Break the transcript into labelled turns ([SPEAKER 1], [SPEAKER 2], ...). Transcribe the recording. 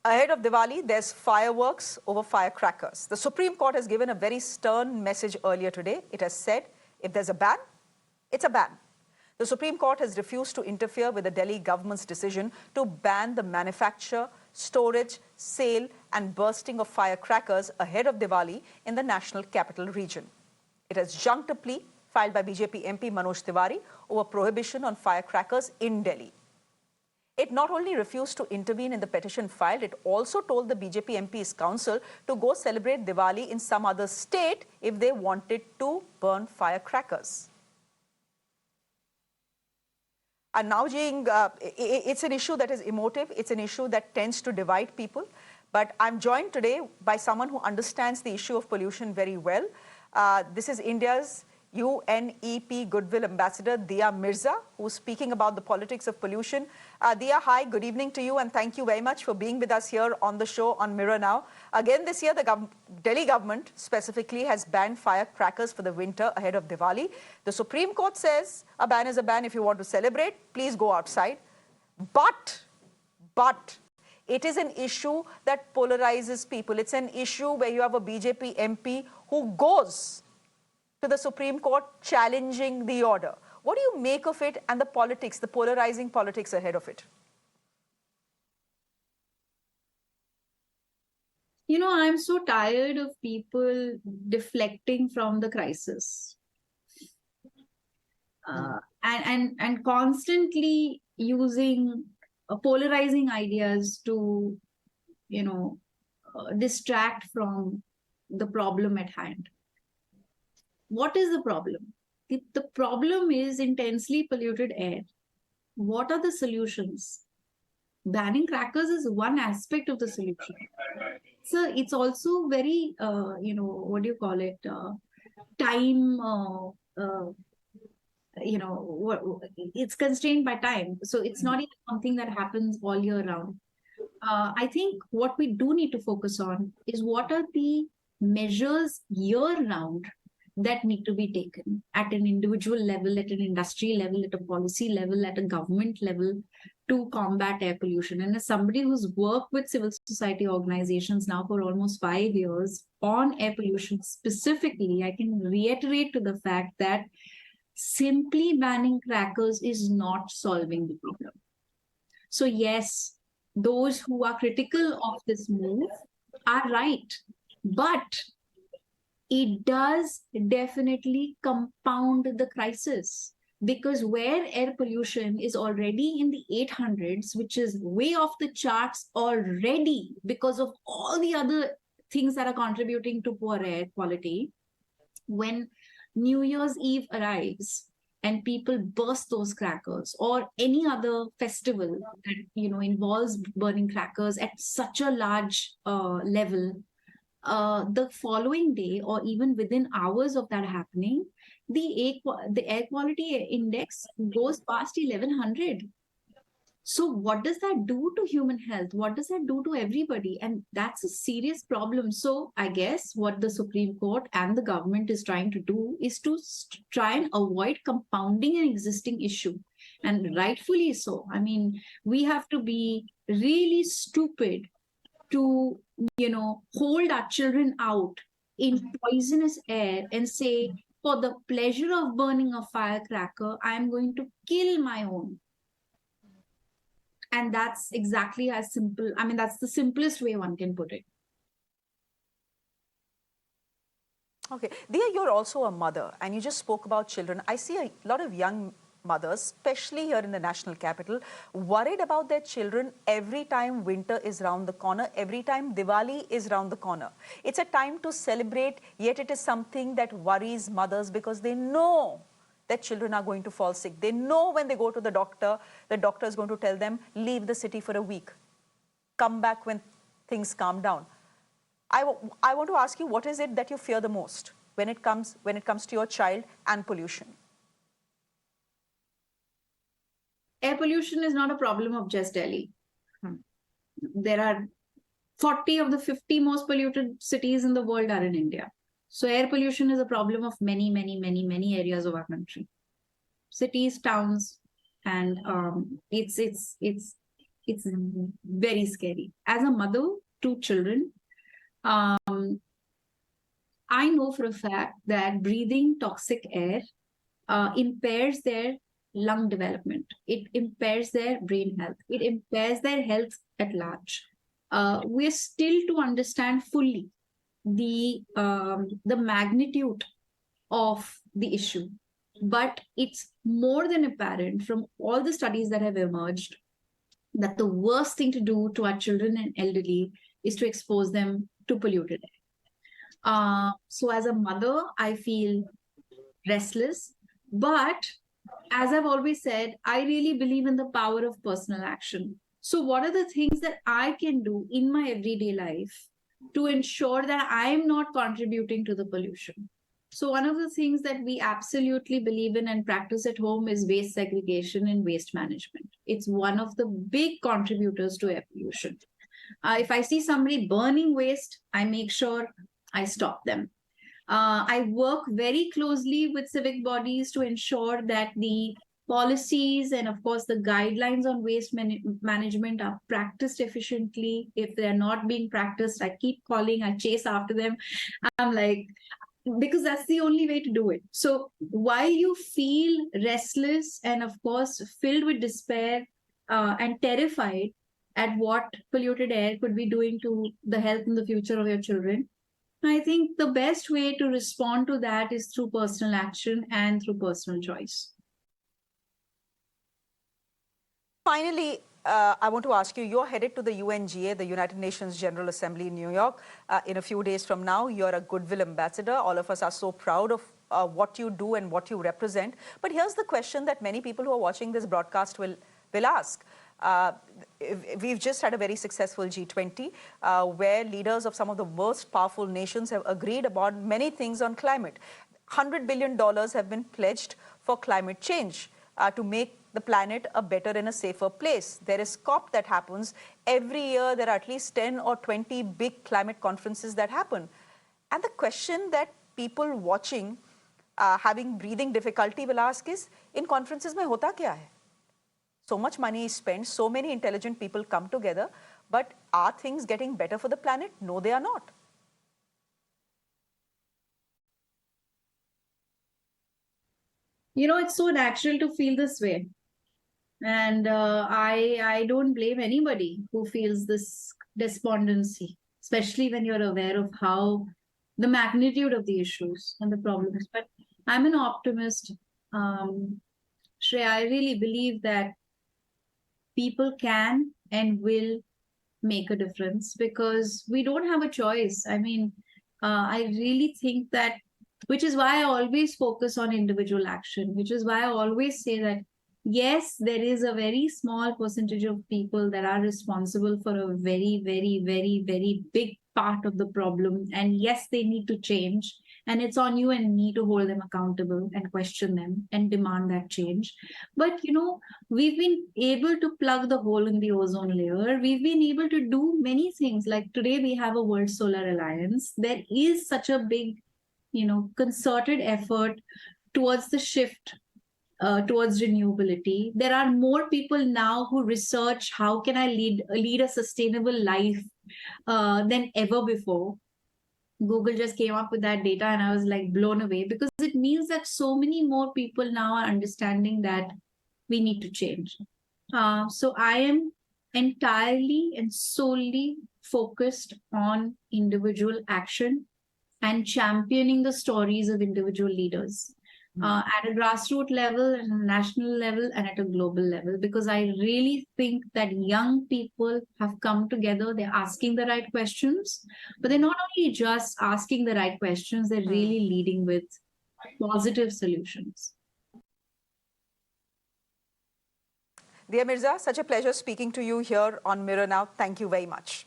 [SPEAKER 1] Ahead of Diwali, there's fireworks over firecrackers. The Supreme Court has given a very stern message earlier today. It has said, if there's a ban, it's a ban. The Supreme Court has refused to interfere with the Delhi government's decision to ban the manufacture, storage, sale and bursting of firecrackers ahead of Diwali in the National Capital Region. It has junked a plea filed by BJP MP Manoj Tiwari over prohibition on firecrackers in Delhi. It not only refused to intervene in the petition filed, it also told the BJP MP's council to go celebrate Diwali in some other state if they wanted to burn firecrackers. And now, it's an issue that is emotive. It's an issue that tends to divide people. But I'm joined today by someone who understands the issue of pollution very well. This is India's UNEP Goodwill Ambassador, Mirza, who's speaking about the politics of pollution. Diya, hi, good evening to you, and thank you very much for being with us here on the show on Mirror Now. Again, this year, the Delhi government specifically has banned firecrackers for the winter ahead of Diwali. The Supreme Court says a ban is a ban. If you want to celebrate, please go outside. But it is an issue that polarizes people. It's an issue where you have a BJP MP who goes to the Supreme Court challenging the order. What do you make of it and the politics, the polarizing politics ahead of it?
[SPEAKER 2] You know, I'm so tired of people deflecting from the crisis and constantly using polarizing ideas to, distract from the problem at hand. What is the problem? The problem is intensely polluted air. What are the solutions? Banning crackers is one aspect of the solution. So it's also very, what do you call it? Time, it's constrained by time. So it's not even something that happens all year round. I think what we do need to focus on is what are the measures year round that need to be taken at an individual level, at an industry level, at a policy level, at a government level to combat air pollution. And as somebody who's worked with civil society organizations now for almost 5 years on air pollution specifically, I can reiterate to the fact that simply banning crackers is not solving the problem. So yes, those who are critical of this move are right, but it does definitely compound the crisis, because where air pollution is already in the 800s, which is way off the charts already because of all the other things that are contributing to poor air quality, when New Year's Eve arrives and people burst those crackers or any other festival that involves burning crackers at such a large level, the following day or even within hours of that happening, the air quality index goes past 1100. So what does that do to human health? What does that do to everybody? And that's a serious problem. So I guess what the Supreme Court and the government is trying to do is to try and avoid compounding an existing issue. And rightfully so. I mean, we have to be really stupid to, hold our children out in poisonous air and say, for the pleasure of burning a firecracker, I'm going to kill my own. And that's exactly as simple. I mean, that's the simplest way one can put it.
[SPEAKER 1] Okay. Diya, you're also a mother and you just spoke about children. I see a lot of young mothers, especially here in the national capital, worried about their children every time winter is round the corner, every time Diwali is round the corner. It's a time to celebrate, yet it is something that worries mothers because they know that children are going to fall sick. They know when they go to the doctor is going to tell them, leave the city for a week. Come back when things calm down. I want to ask you, what is it that you fear the most when it comes to your child and pollution?
[SPEAKER 2] Air pollution is not a problem of just Delhi. There are 40 of the 50 most polluted cities in the world are in India. So air pollution is a problem of many, many, many, many areas of our country. Cities, towns, and it's It's very scary. As a mother, 2 children, um, I know for a fact that breathing toxic air impairs their lung development. It impairs their brain health. It impairs their health at large. We're still to understand fully the magnitude of the issue, but it's more than apparent from all the studies that have emerged that the worst thing to do to our children and elderly is to expose them to polluted air. So as a mother, I feel restless. But as I've always said, I really believe in the power of personal action. So, what are the things that I can do in my everyday life to ensure that I'm not contributing to the pollution? So, one of the things that we absolutely believe in and practice at home is waste segregation and waste management. It's one of the big contributors to air pollution. If I see somebody burning waste, I make sure I stop them. I work very closely with civic bodies to ensure that the policies and, of course, the guidelines on waste management are practiced efficiently. If they're not being practiced, I keep calling, I chase after them. I'm like, because that's the only way to do it. So while you feel restless and, of course, filled with despair and terrified at what polluted air could be doing to the health and the future of your children, I think the best way to respond to that is through personal action and through personal choice.
[SPEAKER 1] Finally, I want to ask you, you're headed to the UNGA, the United Nations General Assembly in New York, in a few days from now. You're a Goodwill Ambassador. All of us are so proud of what you do and what you represent. But here's the question that many people who are watching this broadcast will ask. We've just had a very successful G20 where leaders of some of the most powerful nations have agreed upon many things on climate. $100 billion have been pledged for climate change to make the planet a better and a safer place. There is COP that happens. Every year there are at least 10 or 20 big climate conferences that happen. And the question that people watching having breathing difficulty will ask is, in conferences mein hota kya hai? So much money is spent, so many intelligent people come together, but are things getting better for the planet? No, they are not.
[SPEAKER 2] You know, it's so natural to feel this way. And I don't blame anybody who feels this despondency, especially when you're aware of how the magnitude of the issues and the problems. But I'm an optimist. Shreya, I really believe that people can and will make a difference because we don't have a choice. I mean, I really think that, which is why I always focus on individual action, which is why I always say that, yes, there is a very small percentage of people that are responsible for a very, very, very, very big part of the problem. And yes, they need to change. And it's on you and me to hold them accountable and question them and demand that change. But, you know, we've been able to plug the hole in the ozone layer. We've been able to do many things. Like today, we have a World Solar Alliance. There is such a big, you know, concerted effort towards the shift towards renewability. There are more people now who research how can I lead a sustainable life than ever before. Google just came up with that data and I was like blown away because it means that so many more people now are understanding that we need to change. So I am entirely and solely focused on individual action and championing the stories of individual leaders at a grassroots level, at a national level, and at a global level. Because I really think that young people have come together, they're asking the right questions, but they're not only just asking the right questions, they're really leading with positive solutions.
[SPEAKER 1] Dear Mirza, such a pleasure speaking to you here on Mirror Now. Thank you very much.